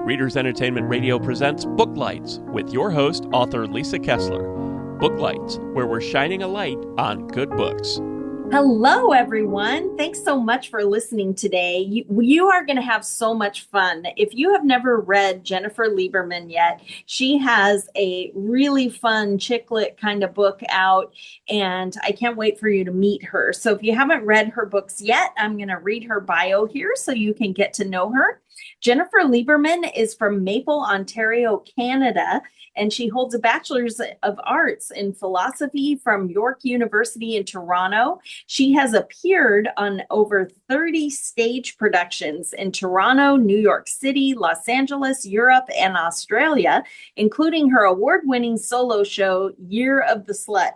Readers Entertainment Radio presents Booklights with your host, author Lisa Kessler. Booklights, where we're shining a light on good books. Hello, everyone. Thanks so much for listening today. You are going to have so much fun. If you have never read Jennifer Lieberman yet, she has a really fun chick lit kind of book out, and I can't wait for you to meet her. So if you haven't read her books yet, I'm going to read her bio here so you can get to know her. Jennifer Lieberman is from Maple, Ontario, Canada, and she holds a Bachelor's of Arts in Philosophy from York University in Toronto. She has appeared on over 30 stage productions in Toronto, New York City, Los Angeles, Europe, and Australia, including her award-winning solo show, Year of the Slut.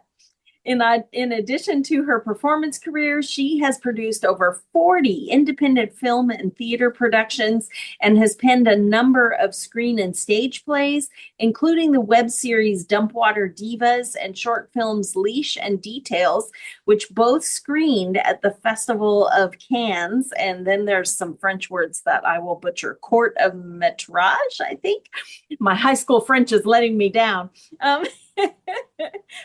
In addition to her performance career, she has produced over 40 independent film and theater productions and has penned a number of screen and stage plays, including the web series Dumpwater Divas and short films Leash and Details, which both screened at the Festival of Cannes. And then there's some French words that I will butcher. Court of Métrage, I think. My high school French is letting me down.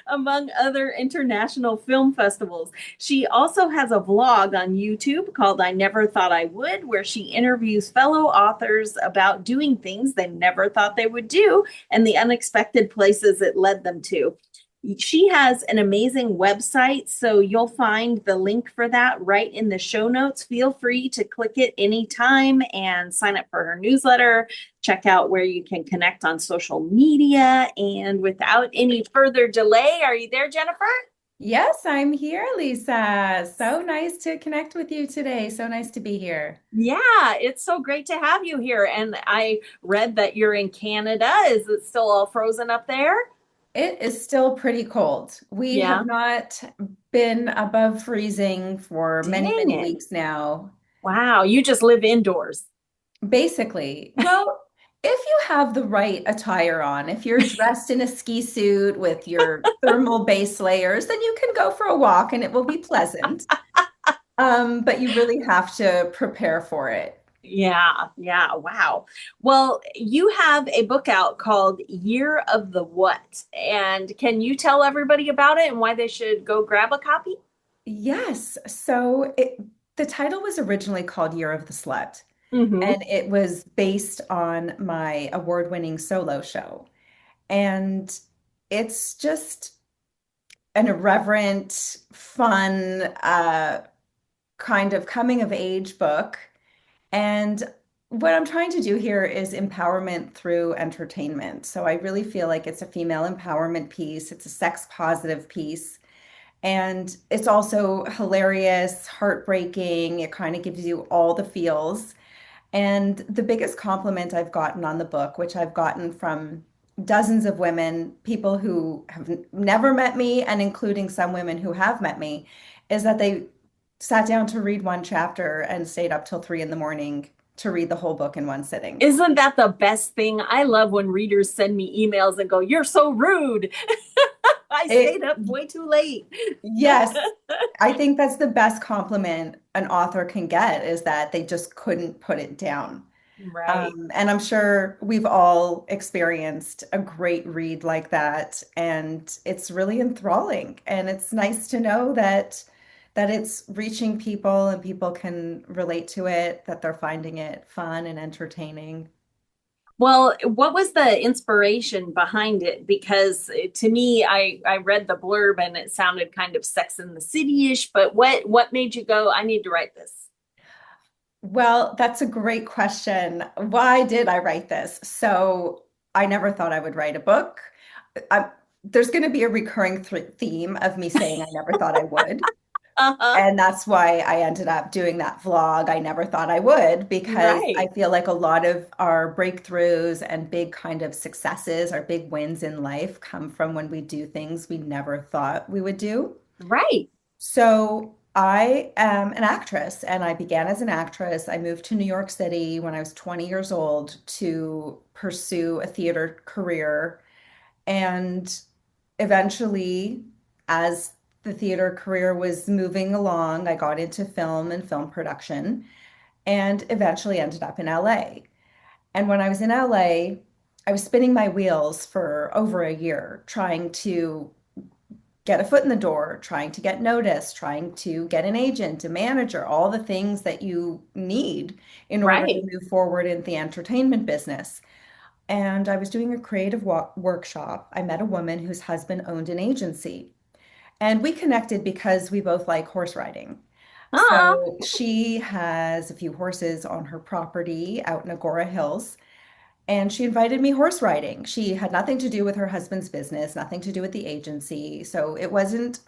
Among other international film festivals. She also has a vlog on YouTube called I Never Thought I Would, where she interviews fellow authors about doing things they never thought they would do and the unexpected places it led them to. She has an amazing website, so you'll find the link for that right in the show notes. Feel free to click it anytime and sign up for her newsletter. Check out where you can connect on social media. And without any further delay, are you there, Jennifer? Yes, I'm here, Lisa. So nice to connect with you today. So nice to be here. Yeah, it's so great to have you here. And I read that you're in Canada. Is it still all frozen up there? It is still pretty cold. We Yeah. have not been above freezing for many, Dang many it. weeks now. Wow, you just live indoors. Basically, well, if you have the right attire on, if you're dressed in a ski suit with your thermal base layers, then you can go for a walk and it will be pleasant. But you really have to prepare for it. Yeah, yeah, wow. Well, you have a book out called Year of the What? And can you tell everybody about it and why they should go grab a copy? Yes. The title was originally called Year of the Slut, Mm-hmm. and it was based on my award-winning solo show. And it's just an irreverent, fun, kind of coming of age book. And what I'm trying to do here is empowerment through entertainment. So I really feel like it's a female empowerment piece, it's a sex positive piece. And it's also hilarious, heartbreaking. It kind of gives you all the feels. And the biggest compliment I've gotten on the book, which I've gotten from dozens of women, people who have never met me, and including some women who have met me, is that they sat down to read one chapter and stayed up till 3 in the morning to read the whole book in one sitting. Isn't that the best thing? I love when readers send me emails and go, "You're so rude." I It, stayed up way too late. yes, I think that's the best compliment an author can get is that they just couldn't put it down. Right. And I'm sure we've all experienced a great read like that, and it's really enthralling. And it's nice to know that it's reaching people and people can relate to it, that they're finding it fun and entertaining. Well, what was the inspiration behind it? Because to me, I read the blurb and it sounded kind of Sex in the City-ish, but what made you go, I need to write this? Well, that's a great question. Why did I write this? So I never thought I would write a book. I, there's going to be a recurring theme of me saying I never thought I would. Uh-huh. And that's why I ended up doing that vlog. I never thought I would, because I Right. feel like a lot of our breakthroughs and big kind of successes, our big wins in life come from when we do things we never thought we would do. Right. So I am an actress and I began as an actress. I moved to New York City when I was 20 years old to pursue a theater career. And eventually, as the theater career was moving along, I got into film and film production and eventually ended up in LA. And when I was in LA, I was spinning my wheels for over a year trying to get a foot in the door, trying to get noticed, trying to get an agent, a manager, all the things that you need in order to Right. move forward in the entertainment business. And I was doing a creative workshop. I met a woman whose husband owned an agency. And we connected because we both like horse riding. Ah, So she has a few horses on her property out in Agora Hills. And she invited me horse riding. She had nothing to do with her husband's business, nothing to do with the agency. So it wasn't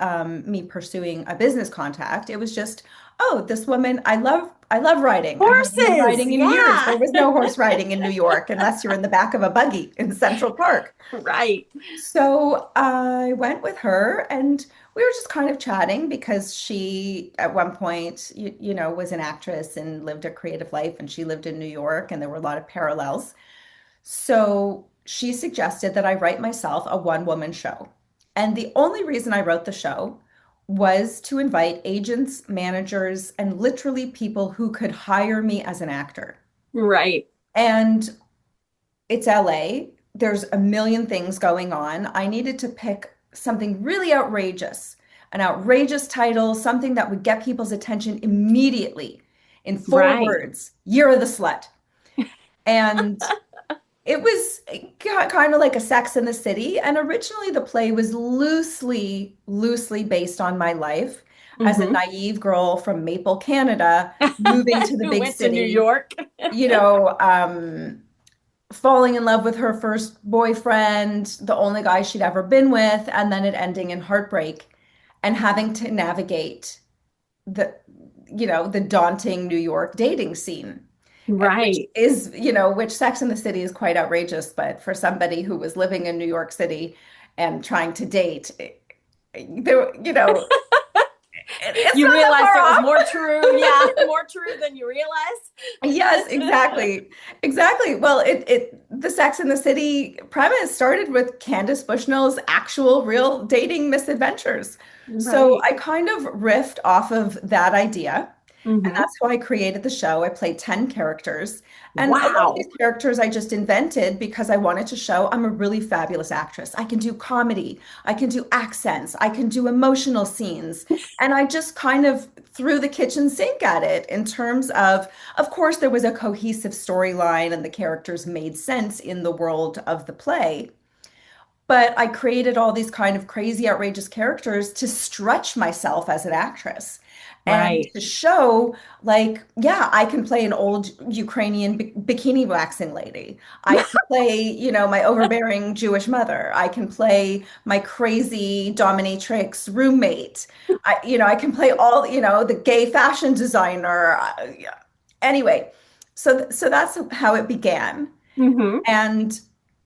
me pursuing a business contact. It was just, oh, this woman, I love riding. I haven't been horses. riding in years. Yeah. There was no horse riding in New York unless you're in the back of a buggy in Central Park. Right. So I went with her and we were just kind of chatting because she, at one point, was an actress and lived a creative life, and she lived in New York, and there were a lot of parallels. So she suggested that I write myself a one-woman show. And the only reason I wrote the show was to invite agents, managers, and literally people who could hire me as an actor. Right. And it's LA. There's a million things going on. I needed to pick something really outrageous, an outrageous title, something that would get people's attention immediately in four Right. words, Year of the Slut. And it was kind of like a Sex in the City. And originally the play was loosely based on my life as a Hmm. naive girl from Maple, Canada, moving to the Who big went to New city, York? you know, falling in love with her first boyfriend, the only guy she'd ever been with, and then it ending in heartbreak and having to navigate the, the daunting New York dating scene, which Right. is, which Sex in the City is quite outrageous, but for somebody who was living in New York City and trying to date, there, it's You not that realized far it was off. more true. Yeah, more true than you Yes, realized. exactly. Exactly. Well, the Sex and the City premise started with Candace Bushnell's actual real dating misadventures. So Right. I kind of riffed off of that idea. And Hmm. that's how I created the show. I played 10 characters. And a lot of these Wow. characters I just invented because I wanted to show I'm a really fabulous actress. I can do comedy, I can do accents, I can do emotional scenes. And I just kind of threw the kitchen sink at it in terms of course, there was a cohesive storyline and the characters made sense in the world of the play. But I created all these kind of crazy, outrageous characters to stretch myself as an actress and Right. to show, like, yeah, I can play an old Ukrainian bikini waxing lady. I can play, my overbearing Jewish mother. I can play my crazy dominatrix roommate. I can play all, the gay fashion designer. Yeah. Anyway, so that's how it began. Hmm. And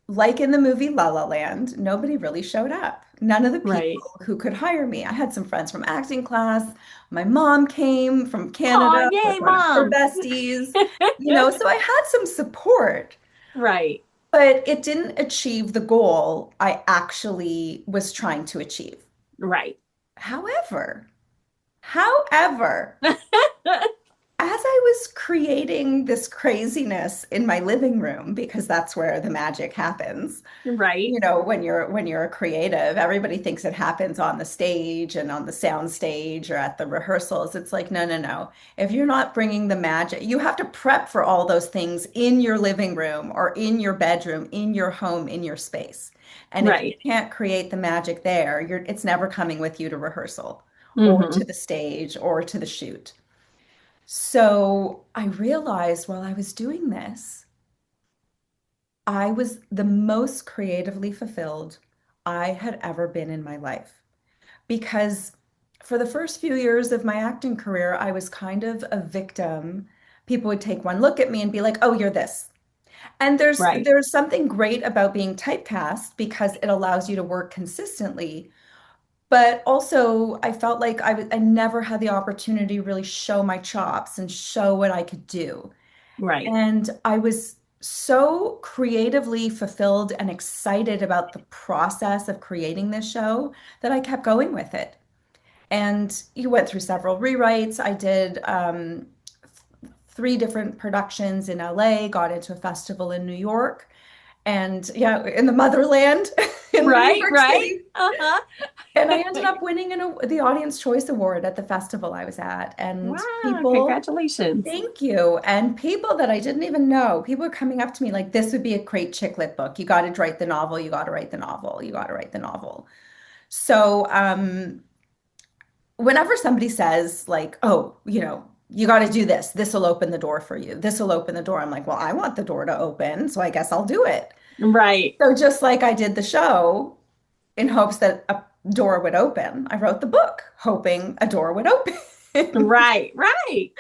like in the movie La La Land, nobody really showed up. None of the people Right. who could hire me. I had some friends from acting class. My mom came from Oh, Canada with yay, one of her mom. besties, so I had some support, Right. but it didn't achieve the goal I actually was trying to achieve. Right. However, however, as I was creating this craziness in my living room, because that's where the magic happens, Right. when you're a creative, everybody thinks it happens on the stage and on the sound stage or at the rehearsals. It's like, no, no, no. If you're not bringing the magic, you have to prep for all those things in your living room or in your bedroom, in your home, in your space. And if you Right. can't create the magic there, it's never coming with you to rehearsal or Hmm. to the stage or to the shoot. So I realized while I was doing this, I was the most creatively fulfilled I had ever been in my life. Because for the first few years of my acting career, I was kind of a victim. People would take one look at me and be like, "Oh, you're this." And there's Right. there's something great about being typecast because it allows you to work consistently. But also, I felt like I never had the opportunity to really show my chops and show what I could do. Right. And I was so creatively fulfilled and excited about the process of creating this show that I kept going with it. And you went through several rewrites. I did three different productions in LA, got into a festival in New York, and yeah, in the motherland in New Right, York right. City. Uh-huh. And I ended up winning the Audience Choice Award at the festival I was at. And Wow, people, congratulations. thank you. And people that I didn't even know, people were coming up to me like, this would be a great chick lit book. You got to write the novel. You got to write the novel. You got to write the novel. So, whenever somebody says like, oh, you got to do this, this will open the door for you. This will open the door. I'm like, well, I want the door to open, so I guess I'll do it. Right, So just like I did the show in hopes that a door would open, I wrote the book hoping a door would open. right, right.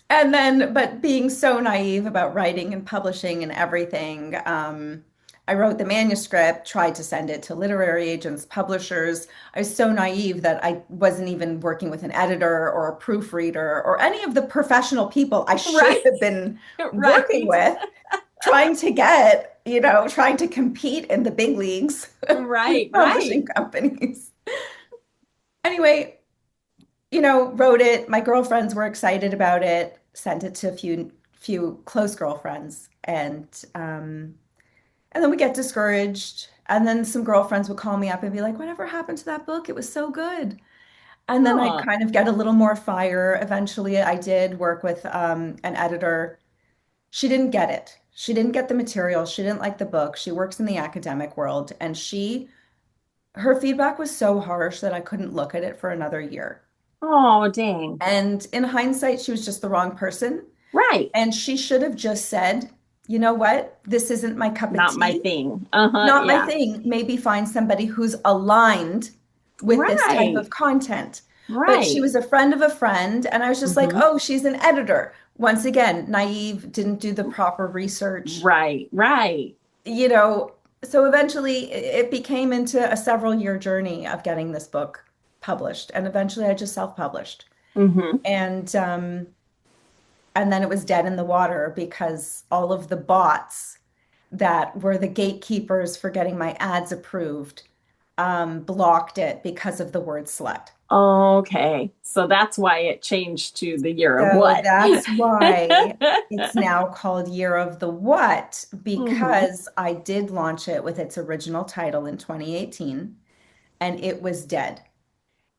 And then, but being so naive about writing and publishing and everything, I wrote the manuscript, tried to send it to literary agents, publishers. I was so naive that I wasn't even working with an editor or a proofreader or any of the professional people I should Right, have been working right, with, trying to get, trying to compete in the big leagues right, with right. publishing companies. Anyway, wrote it. My girlfriends were excited about it, sent it to a few close girlfriends, and then we get discouraged. And then some girlfriends would call me up and be like, whatever happened to that book? It was so good. And then I'd Oh, kind of get a little more fire. Eventually, I did work with an editor. She didn't get it. She didn't get the material. She didn't like the book. She works in the academic world, and her feedback was so harsh that I couldn't look at it for another year. oh, dang. And in hindsight, she was just the wrong person. Right. And she should have just said, you know what? This isn't my cup of Not my tea. thing. Uh-huh, Not my yeah. thing. Maybe find somebody who's aligned with this type Right, of content. But she right. was a friend of a friend, and I was just like, Hmm. oh, she's an editor. Once again, naive, didn't do the proper research, Right, right. you know. So eventually it became into a several year journey of getting this book published. And eventually I just self-published. Hmm. And and then it was dead in the water because all of the bots that were the gatekeepers for getting my ads approved blocked it because of the word slut. Okay. So that's why it changed to the year of So what? that's why it's now called Year of the What, Hmm. because I did launch it with its original title in 2018 and it was dead.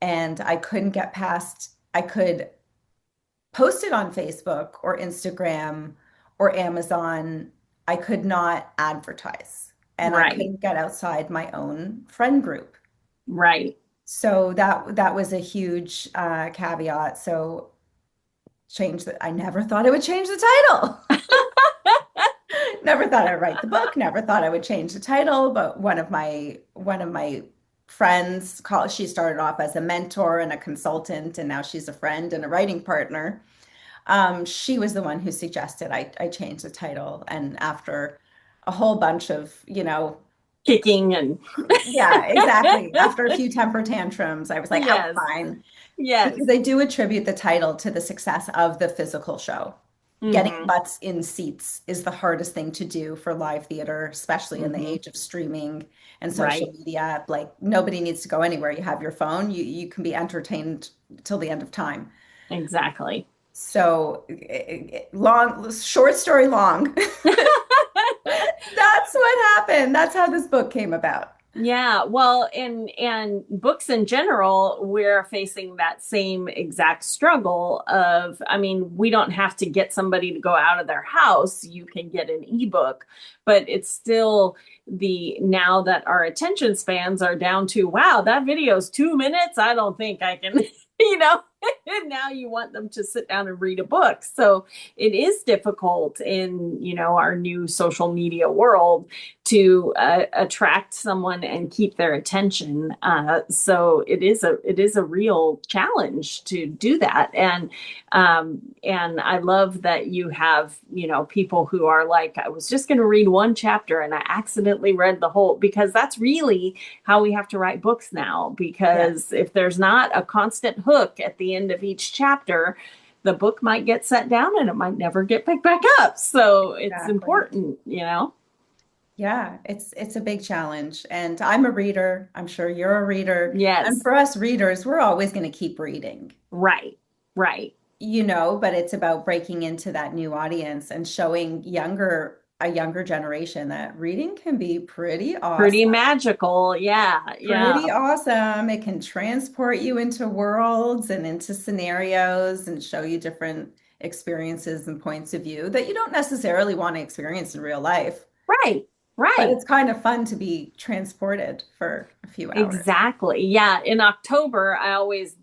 And I couldn't get past, I could post it on Facebook or Instagram or Amazon. I could not advertise and I Right, couldn't get outside my own friend group. right. So that was a huge caveat. So change that. I never thought it would change the title. Never thought I'd write the book. Never thought I would change the title. But one of my friends called. She started off as a mentor and a consultant, and now she's a friend and a writing partner. She was the one who suggested I change the title, and after a whole bunch of, Kicking and yeah, exactly. After a few temper tantrums, I was like, oh, yes, fine. yes. Because they do attribute the title to the success of the physical show. Getting Hmm. butts in seats is the hardest thing to do for live theater, especially in the Hmm. age of streaming and social Right. media. Like nobody needs to go anywhere. You have your phone, you can be entertained till the end of time. Exactly. So long, short story long. That's what happened. That's how this book came about. Yeah, well, and books in general, we're facing that same exact struggle of, I mean, we don't have to get somebody to go out of their house. You can get an ebook, but it's still the now that our attention spans are down to, wow, that video is 2 minutes. I don't think I can, you know, and now you want them to sit down and read a book. So it is difficult in, our new social media world to attract someone and keep their attention. So it is a real challenge to do that. And I love that you have people who are like, I was just going to read one chapter and I accidentally read the whole, because that's really how we have to write books now. Yeah, Because if there's not a constant hook at the end of each chapter, the book might get set down and it might never get picked back up. So it's exactly. important. Yeah, it's a big challenge. And I'm a reader. I'm sure you're a reader. And Yes. for us readers, we're always going to keep reading. Right. Right. but it's about breaking into that new audience and showing a younger generation that reading can be pretty Pretty awesome. magical. Yeah, yeah. Pretty awesome. It can transport you into worlds and into scenarios and show you different experiences and points of view that you don't necessarily want to experience in real life. Right, But right. it's kind of fun to be transported for a few hours. Exactly. Yeah. In October, I always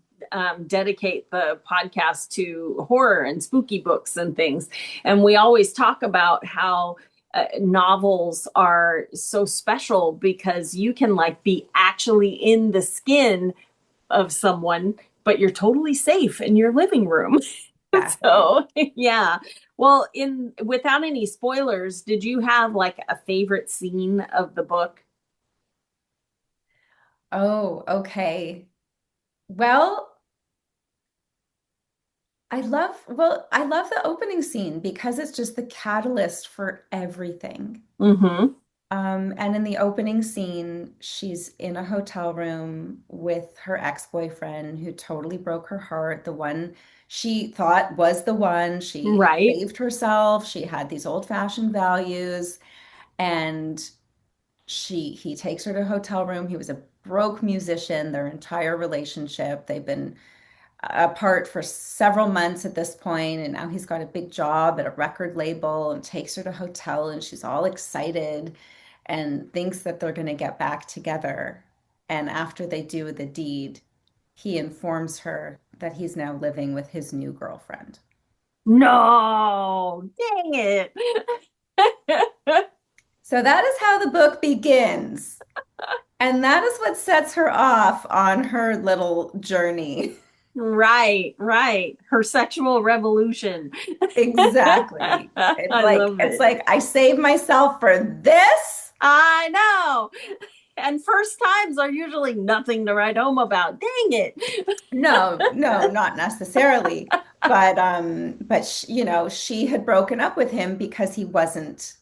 dedicate the podcast to horror and spooky books and things. And we always talk about how novels are so special because you can like be actually in the skin of someone, but you're totally safe in your living room. Exactly. So, yeah. Well, in without any spoilers, did you have like a favorite scene of the book? Oh, okay. Well, I love the opening scene because it's just the catalyst for everything. Mm-hmm. And in the opening scene, she's in a hotel room with her ex-boyfriend who totally broke her heart, the one she thought was the one. She Right. saved herself. She had these old-fashioned values, and he takes her to a hotel room. He was a broke musician their entire relationship. They've been apart for several months at this point, and now he's got a big job at a record label and takes her to a hotel, and she's all excited and thinks that they're going to get back together. And after they do the deed, he informs her that he's now living with his new girlfriend. No, dang it. So that is how the book begins. And that is what sets her off on her little journey. Right, right. Her sexual revolution. Exactly. I love It's it. like I saved myself for this. I know. And first times are usually nothing to write home about. Dang it. No, no, not necessarily. But she had broken up with him because he wasn't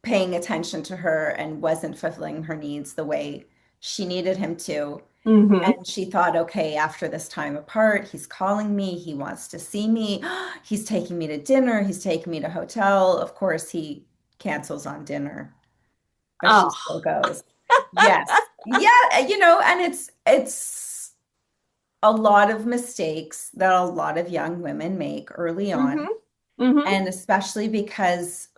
paying attention to her and wasn't fulfilling her needs the way she needed him to. Hmm. And she thought, okay, after this time apart, he's calling me, he wants to see me, he's taking me to dinner, he's taking me to hotel. Of course, he cancels on dinner, but she Oh. still goes. Yes. Yeah, and it's a lot of mistakes that a lot of young women make early Hmm. on. Hmm. And especially because,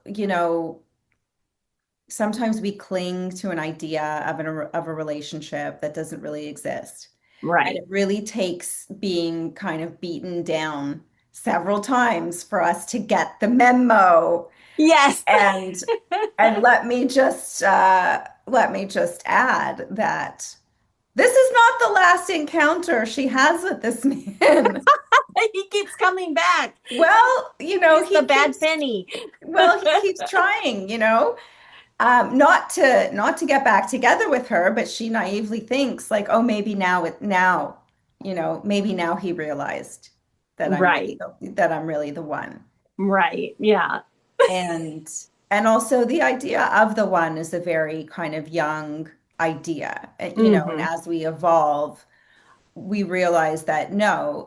sometimes we cling to an idea of a relationship that doesn't really exist. And Right. it really takes being kind of beaten down several times for us to get the memo. Yes. And and let me just add that this is not the last encounter she has with this man. He keeps coming back. Well, He's the bad penny. he keeps trying, not to get back together with her, but she naively thinks like, oh, maybe now he realized Right. that I'm really the one. Right. Yeah. And and also the idea of the one is a very kind of young idea, and Hmm. as we evolve, we realize that no,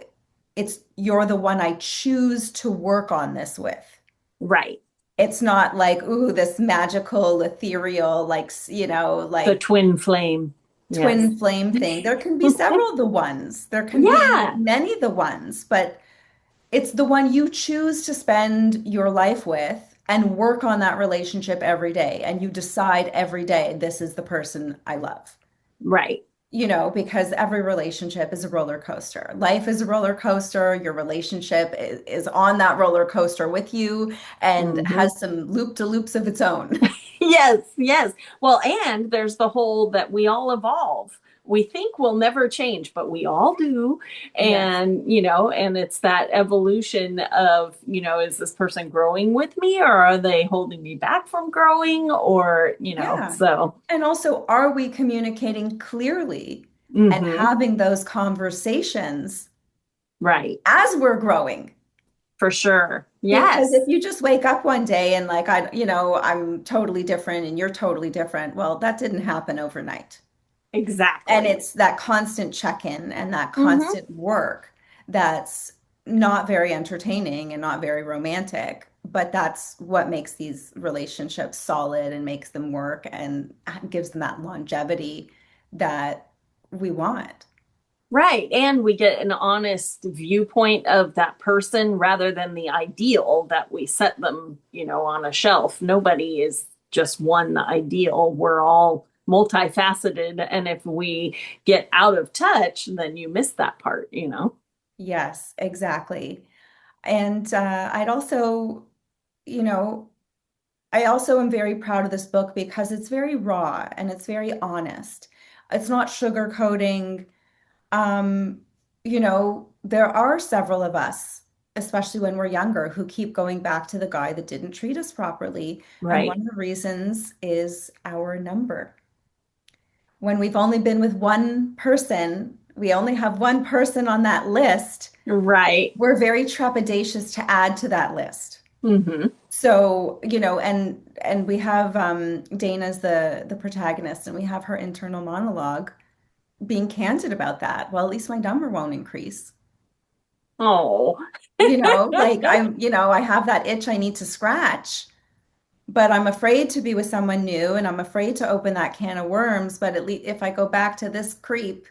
it's you're the one I choose to work on this with. Right. It's not like, ooh, this magical, ethereal, The like twin flame. Yes. twin flame thing. There can be several the ones. There can be Yeah. many the ones, but it's the one you choose to spend your life with and work on that relationship every day. And you decide every day, this is the person I love. Right. Because every relationship is a roller coaster. Life is a roller coaster. Your relationship is on that roller coaster with you and Hmm. has some loop-to-loops of its own. Yes. Yes. Well, and there's the whole that we all evolve. We think we'll never change, but we all do. Yes. And it's that evolution of, is this person growing with me or are they holding me back from growing? Or, Yeah. so. And also, are we communicating clearly and Hmm. having those conversations Right. as we're growing? For sure. Because if Yes. you just wake up one day and like I'm totally different and you're totally different, well, that didn't happen overnight. And Exactly. it's that constant check-in and that Hmm. constant work that's not very entertaining and not very romantic, but that's what makes these relationships solid and makes them work and gives them that longevity that we want. Right. And we get an honest viewpoint of that person rather than the ideal that we set them, on a shelf. Nobody is just one ideal. We're all multifaceted. And if we get out of touch, then you miss that part. Yes, exactly. And I'd also, you know, I also am very proud of this book because it's very raw and it's very honest. It's not sugarcoating. Um, there are several of us, especially when we're younger, who keep going back to the guy that didn't treat us properly. And Right. one of the reasons is our number. When we've only been with one person, we only have one person on that list, Right. we're very trepidatious to add to that list. Hmm. So, and we have Dana's the protagonist, and we have her internal monologue being candid about that. Well, at least my number won't increase. Oh, Like I have that itch I need to scratch, but I'm afraid to be with someone new and I'm afraid to open that can of worms. But at least if I go back to this creep,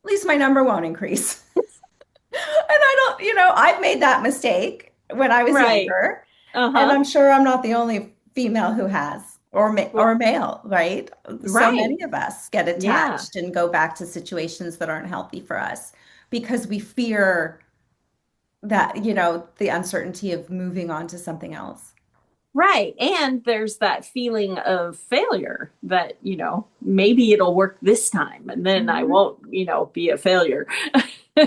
at least my number won't increase. And I don't, I've made that mistake when I was right. younger, and Uh-huh. I'm sure I'm not the only female who has, or male, right? So Right. many of us get Yeah. attached and go back to situations that aren't healthy for us because we fear that, the uncertainty of moving on to something else. Right. And there's that feeling of failure that, maybe it'll work this time and then I Mhm. won't, be a failure.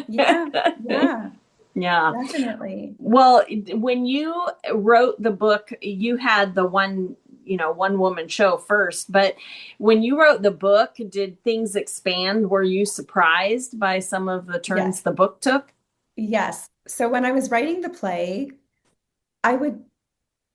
Yeah, yeah, Yeah. definitely. Well, when you wrote the book, you had the one woman show first, but when you wrote the book, did things expand? Were you surprised by some of the turns Yes, the book took? yes. So when I was writing the play, I would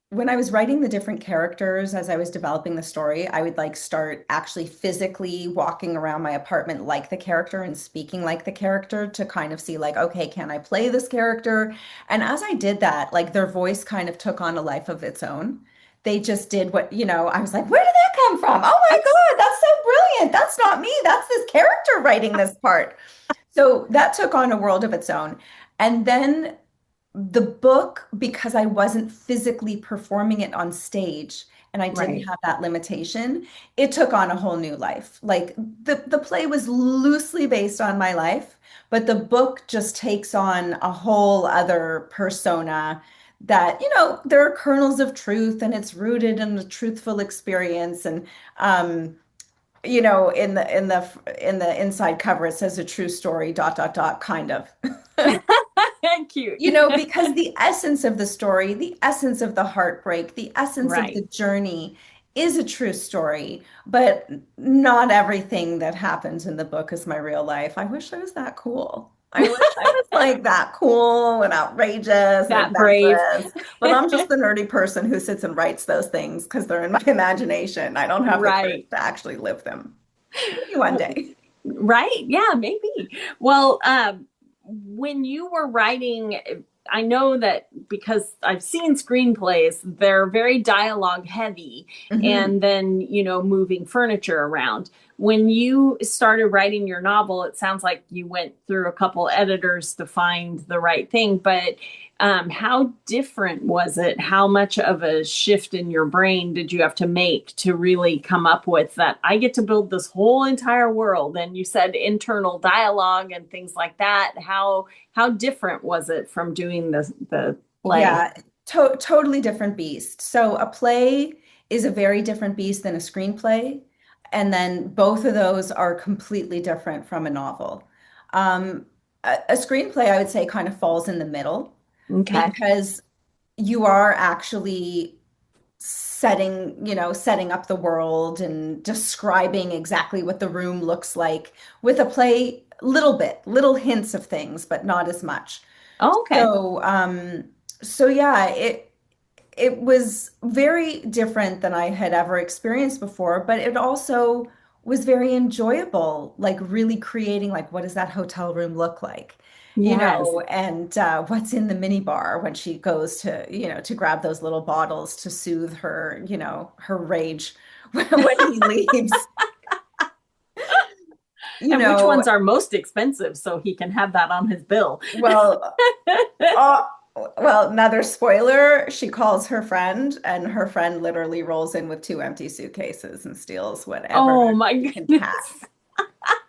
when I was writing the different characters as I was developing the story, I would like start actually physically walking around my apartment like the character and speaking like the character to kind of see like, okay, can I play this character? And as I did that, like their voice kind of took on a life of its own. They just did what, I was like, where did that come from? Oh my God, that's so brilliant. That's not me. That's this character writing this part. So that took on a world of its own. And then the book, because I wasn't physically performing it on stage and I didn't Right. have that limitation, it took on a whole new life. Like the play was loosely based on my life, but the book just takes on a whole other persona that, there are kernels of truth and it's rooted in a truthful experience. And in the inside cover it says a true story, dot, dot, dot, kind of. Cute. Because the essence of the story, the essence of the heartbreak, the essence of the Right. journey is a true story, but not everything that happens in the book is my real life. I wish I was that cool. I wish I was like that cool and outrageous and That brave. adventurous, but I'm just the nerdy person who sits and writes those things because they're in my imagination. I don't have the courage Right. to actually live them. Maybe one day. Right. Yeah, maybe. Well, when you were writing, I know that because I've seen screenplays, they're very dialogue heavy Mhm. and then, moving furniture around. When you started writing your novel, it sounds like you went through a couple editors to find the right thing, but how different was it? How much of a shift in your brain did you have to make to really come up with that? I get to build this whole entire world. And you said internal dialogue and things like that. How different was it from doing the play? Yeah, totally different beast. So a play is a very different beast than a screenplay, and then both of those are completely different from a novel. A screenplay, I would say, kind of falls in the middle Okay. because you are actually setting up the world and describing exactly what the room looks like. With a play, little hints of things, but not as much. Oh, okay. So yeah, it was very different than I had ever experienced before, but it also was very enjoyable, like really creating like what does that hotel room look like? Yes. and what's in the mini bar when she goes to, to grab those little bottles to soothe her, her rage when he leaves, you And which know, ones are most expensive so he can have that on his bill? well, uh, well, another spoiler, she calls her friend, and her friend literally rolls in with two empty suitcases and steals whatever Oh my she can goodness. pack.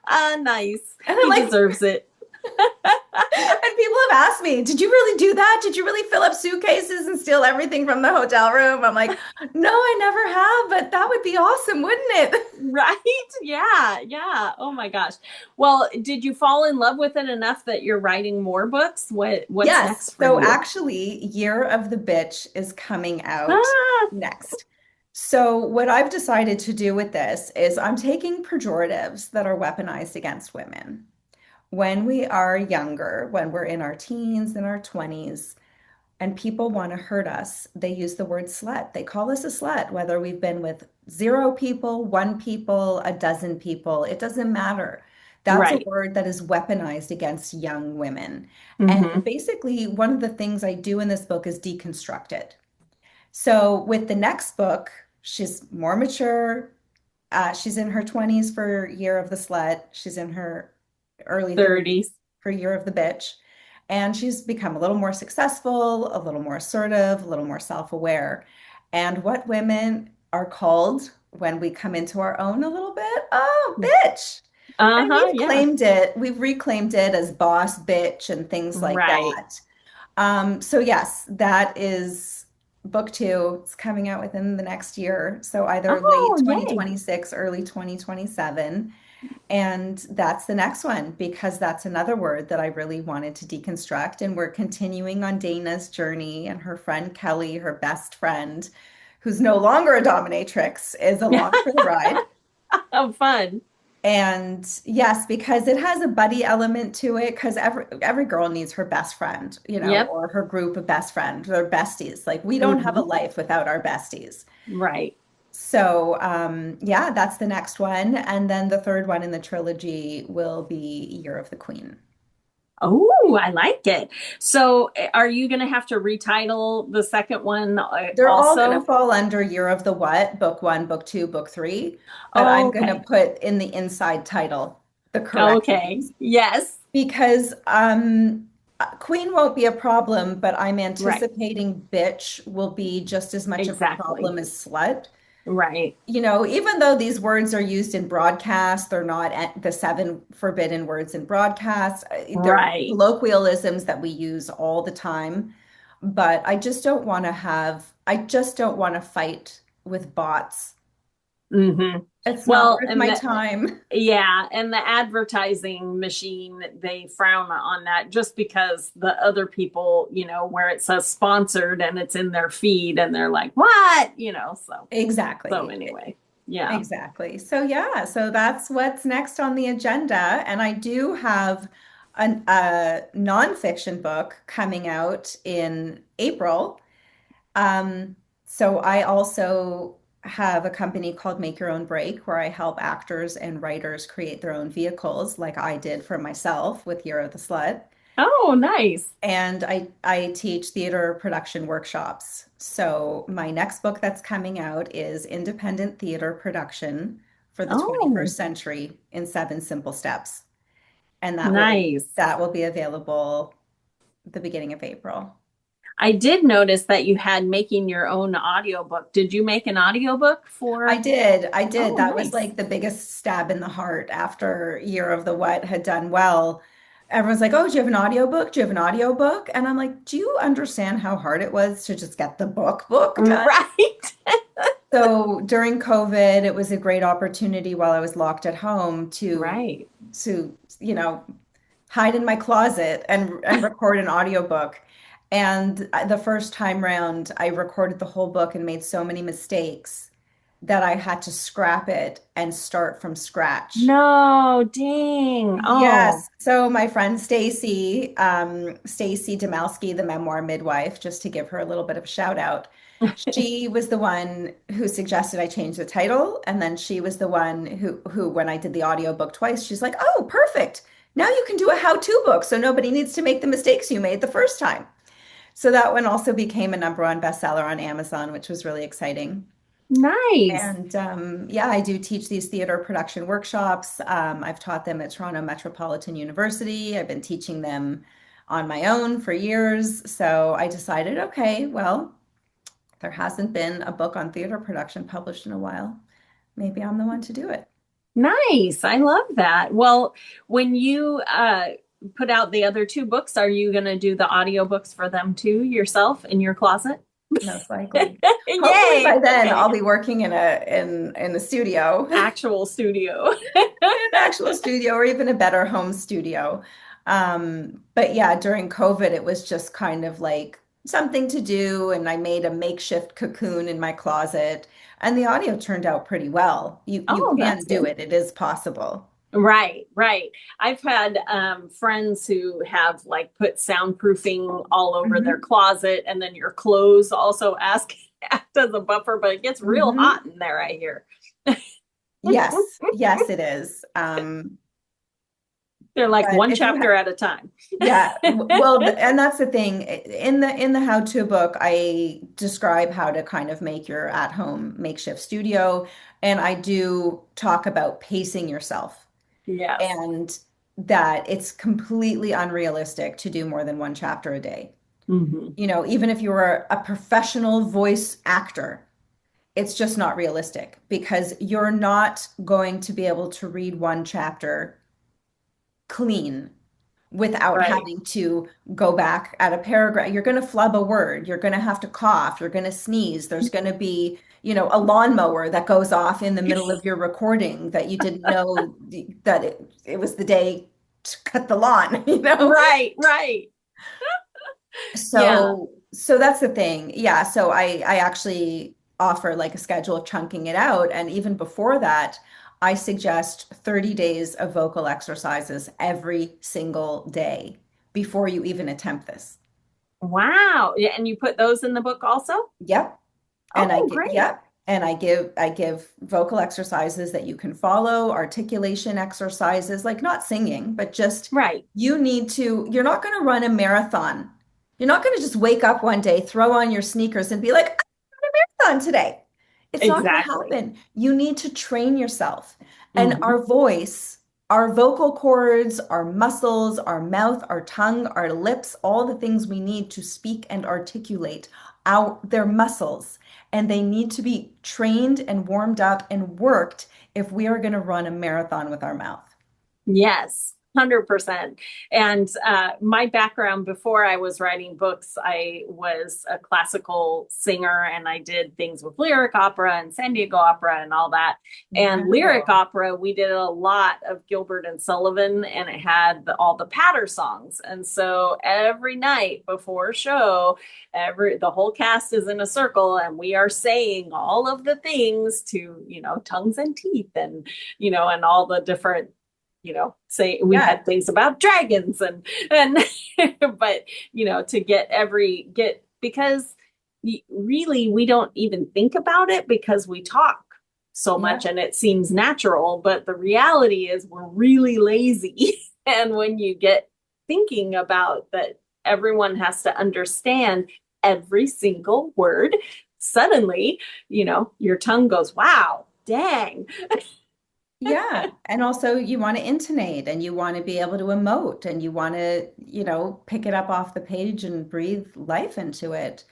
Ah, nice. And I'm He like, deserves it. and people have asked me, did you really do that? Did you really fill up suitcases and steal everything from the hotel room? I'm like, no, I never have, but that would be awesome, wouldn't it? Right? Yeah, yeah. Oh my gosh. Well, did you fall in love with it enough that you're writing more books? What's Yes. next for So you? actually, Year of the Bitch is coming out Ah, next. So what I've decided to do with this is I'm taking pejoratives that are weaponized against women. When we are younger, when we're in our teens and our 20s, and people want to hurt us, they use the word slut. They call us a slut, whether we've been with zero people, one people, a dozen people, it doesn't matter. That's a right. word that is weaponized against young women. And Mm-hmm. basically, one of the things I do in this book is deconstruct it. So with the next book, she's more mature. She's in her 20s for Year of the Slut. She's in her early 30s 30s. for Year of the Bitch. And she's become a little more successful, a little more assertive, a little more self-aware. And what women are called when we come into our own a little bit? Oh, bitch. And Uh-huh, yeah. we've reclaimed it as boss bitch and things like Right. that. So yes, that is book two. It's coming out within the next year. So either late Oh, yay. 2026, early 2027. And that's the next one because that's another word that I really wanted to deconstruct. And we're continuing on Dana's journey and her friend Kelly, her best friend, who's no longer a dominatrix, is along for the ride. Oh, fun. And yes, because it has a buddy element to it, because every girl needs her best friend, Yep. or her group of best friends, their besties. Like we don't have a Hmm. life without our besties. Right. So yeah, that's the next one. And then the third one in the trilogy will be Year of the Queen. Oh, I like it. So, are you going to have to retitle the second one They're all going to also? fall under Year of the What, book one, book two, book three. But I'm going to Okay. put in the inside title the correct Okay. names. Yes. Because Queen won't be a problem, but I'm Right. anticipating bitch will be just as much of a Exactly. problem as slut. Right. Even though these words are used in broadcast, they're not the seven forbidden words in broadcast. They're Right. colloquialisms that we use all the time. But I just don't want to fight with bots. Hmm. It's not Well, worth and my the, time. yeah, and the advertising machine, they frown on that just because the other people, where it says sponsored and it's in their feed and they're like, what? So Exactly. anyway, yeah. Exactly. So yeah, so that's what's next on the agenda. And I do have a nonfiction book coming out in April. Um, so I also have a company called Make Your Own Break, where I help actors and writers create their own vehicles, like I did for myself with Year of the Slut. Oh, nice. And I teach theater production workshops. So my next book that's coming out is Independent Theater Production for the Oh, 21st Century in 7 Simple Steps. And nice. that will be available the beginning of April. I did notice that you had making your own audiobook. Did you make an audiobook I for? did. I did. Oh, That was nice. like the biggest stab in the heart after Year of the What had done well. Everyone's like, "Oh, do you have an audiobook? Do you have an audiobook?" And I'm like, "Do you understand how hard it was to just get the book done?" Right. So during COVID, it was a great opportunity while I was locked at home Right. to hide in my closet and record an audiobook. And the first time round, I recorded the whole book and made so many mistakes that I had to scrap it and start from scratch. No, dang. Oh, Yes. So my friend Stacy Demalski, the memoir midwife, just to give her a little bit of a shout out, she was the one who suggested I change the title, and then she was the one who when I did the audiobook twice, she's like, "Oh, perfect. now you can do a how-to book so nobody needs to make the mistakes you made the first time. So that one also became a number one bestseller on Amazon, which was really exciting. Nice. And yeah, I do teach these theater production workshops. I've taught them at Toronto Metropolitan University. I've been teaching them on my own for years. So I decided, okay, well, there hasn't been a book on theater production published in a while. Maybe I'm the one to do it. Nice. I love that. Well, when you put out the other two books, are you going to do the audiobooks for them too yourself in your closet? Most likely. Hopefully Yay. by then Okay. I'll be working in a studio, in Actual studio. an actual studio or even a better home studio. But yeah, during COVID, it was just kind of like something to do, and I made a makeshift cocoon in my closet, and the audio turned out pretty well. You Oh, can that's do good. it. It is possible. Right, right. I've had friends who have like put soundproofing all over their Hmm. closet, and then your clothes also act as a buffer, but it gets real Hmm. hot in there, I hear. Yes, yes, it is. They're like But one if you chapter have, at a time. yeah, well, and that's the thing. In the how-to book, I describe how to kind of make your at-home makeshift studio, and I do talk about pacing yourself Yes. and that it's completely unrealistic to do more than one chapter a day. Hmm. Even if you were a professional voice actor, it's just not realistic because you're not going to be able to read one chapter clean without Right. having to go back at a paragraph. You're going to flub a word. You're going to have to cough. You're going to sneeze. There's going to be, a lawnmower that goes off in the middle of your recording that you didn't know that it was the day to cut the lawn, you know? Right, right. Yeah. So that's the thing. Yeah. So I actually offer like a schedule of chunking it out. And even before that, I suggest 30 days of vocal exercises every single day before you even attempt this. Wow. Yeah, and you put those in the book also? Yep. And Oh, great. yep. And I give vocal exercises that you can follow, articulation exercises, like not singing, but just Right. you're not going to run a marathon. You're not going to just wake up one day, throw on your sneakers and be like, on today. It's not going to Exactly. happen. You need to train yourself. And Hmm. our voice, our vocal cords, our muscles, our mouth, our tongue, our lips, all the things we need to speak and articulate, they're muscles. And they need to be trained and warmed up and worked if we are going to run a marathon with our mouth. Yes, 100%. And my background before I was writing books, I was a classical singer and I did things with lyric opera and San Diego Opera and all that. And lyric Incredible. opera, we did a lot of Gilbert and Sullivan and it had all the patter songs. And so every night before a show, the whole cast is in a circle and we are saying all of the things to, tongues and teeth and, and all the different say we Yeah. had things about dragons and but to get because really we don't even think about it because we talk so much Yep. and it seems natural, but the reality is we're really lazy. And when you get thinking about that everyone has to understand every single word, suddenly your tongue goes, wow, dang. Yeah. And also you want to intonate and you want to be able to emote and you want to, pick it up off the page and breathe life into it.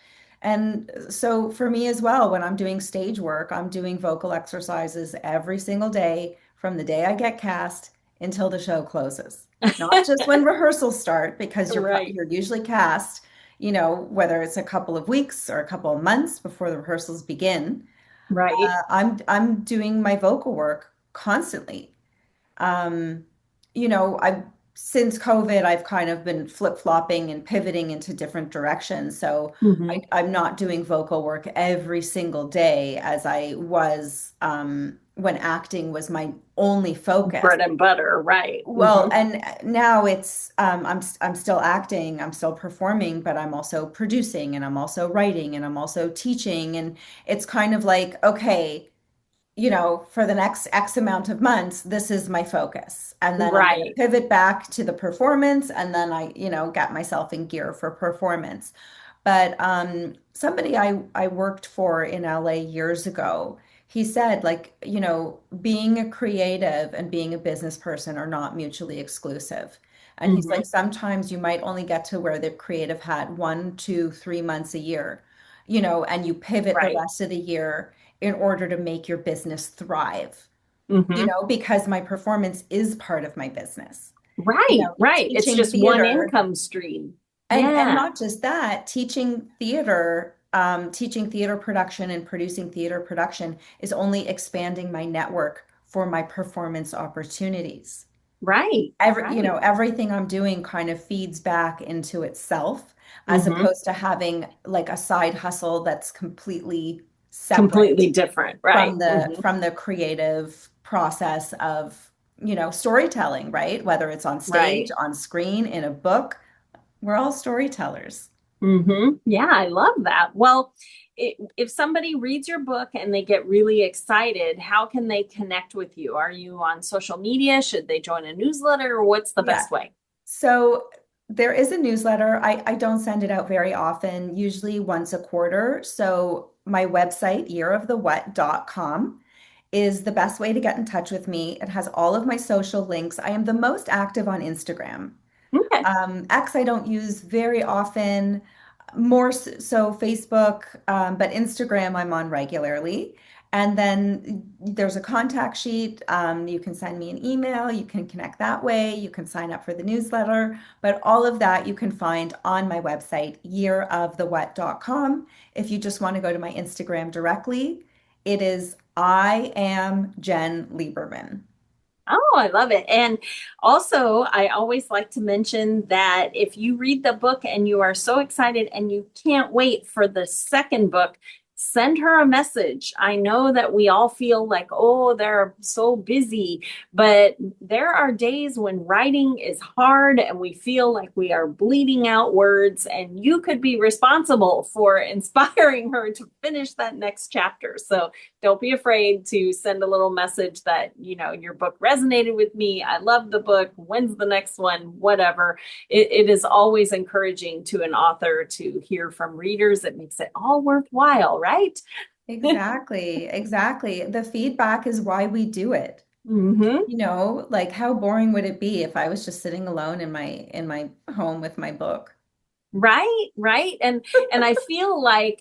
And so for me as well, when I'm doing stage work, I'm doing vocal exercises every single day from the day I get cast until the show closes. Not just when rehearsals start, because Right, you're usually cast, whether it's a couple of weeks or a couple of months before the rehearsals begin. right. I'm doing my vocal work constantly. Um, I've since COVID, I've kind of been flip-flopping and pivoting into different directions. So Hmm. I'm not doing vocal work every single day as I was when acting was my only focus. Bread and butter, right. Well, Hmm. and now it's I'm still acting, I'm still performing, but I'm also producing and I'm also writing and I'm also teaching and it's kind of like, okay, for the next X amount of months, this is my focus. And then I'm going to Right. pivot back to the performance, and then get myself in gear for performance. But somebody I worked for in LA years ago, he said, like, being a creative and being a business person are not mutually exclusive. And he's like, Hmm. sometimes you might only get to wear the creative hat 1, 2, 3 months a year, and you pivot the Right. rest of the year in order to make your business thrive, Hmm. because my performance is part of my business. Right. Right. It's Teaching just one theater, income stream. and Yeah. not just that, teaching theater production and producing theater production is only expanding my network for my performance opportunities. Right. Right. Everything I'm doing kind of feeds back into itself, as Hmm. opposed to having like a side hustle that's completely separate Completely different. from Right. the Hmm. from the creative process of, storytelling, right? Whether it's on stage, Right. on screen, in a book, we're all storytellers. Yeah, I love that. Well, if somebody reads your book and they get really excited, how can they connect with you? Are you on social media? Should they join a newsletter? Or what's the Yeah. best way? So there is a newsletter. I don't send it out very often, usually once a quarter. So my website, yearofthewhat.com, is the best way to get in touch with me. It has all of my social links. I am the most active on Instagram. Okay. X I don't use very often, more so Facebook, but Instagram I'm on regularly. And then there's a contact sheet. You can send me an email. You can connect that way. You can sign up for the newsletter. But all of that you can find on my website, yearofthewhat.com. If you just want to go to my Instagram directly, it is I am Jen Lieberman. Oh, I love it. And also, I always like to mention that if you read the book and you are so excited and you can't wait for the second book, send her a message. I know that we all feel like, oh, they're so busy, but there are days when writing is hard and we feel like we are bleeding out words, and you could be responsible for inspiring her to finish that next chapter. So don't be afraid to send a little message that, your book resonated with me. I love the book. When's the next one? Whatever. It is always encouraging to an author to hear from readers. It makes it all worthwhile, right? Exactly, exactly. The feedback is why we do it. Hmm. Like how boring would it be if I was just sitting alone in my home with my book? Right, right. And I feel like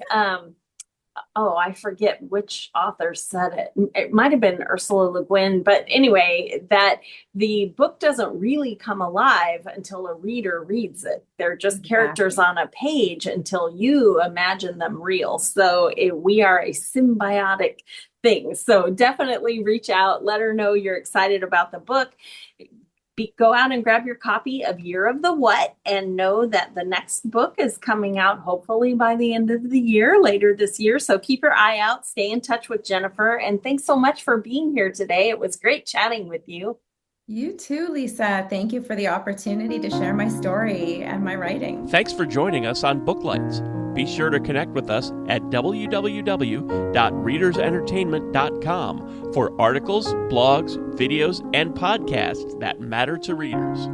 oh, I forget which author said it. It might have been Ursula Le Guin, but anyway, that the book doesn't really come alive until a reader reads it. They're just characters Exactly. on a page until you imagine them real. So we are a symbiotic thing. So definitely reach out, let her know you're excited about the book. Go out and grab your copy of Year of the What, and know that the next book is coming out hopefully by the end of the year, later this year. So keep your eye out, stay in touch with Jennifer, and thanks so much for being here today. It was great chatting with you. You too, Lisa. Thank you for the opportunity to share my story and my writing. Thanks for joining us on Booklights. Be sure to connect with us at www.readersentertainment.com for articles, blogs, videos, and podcasts that matter to readers.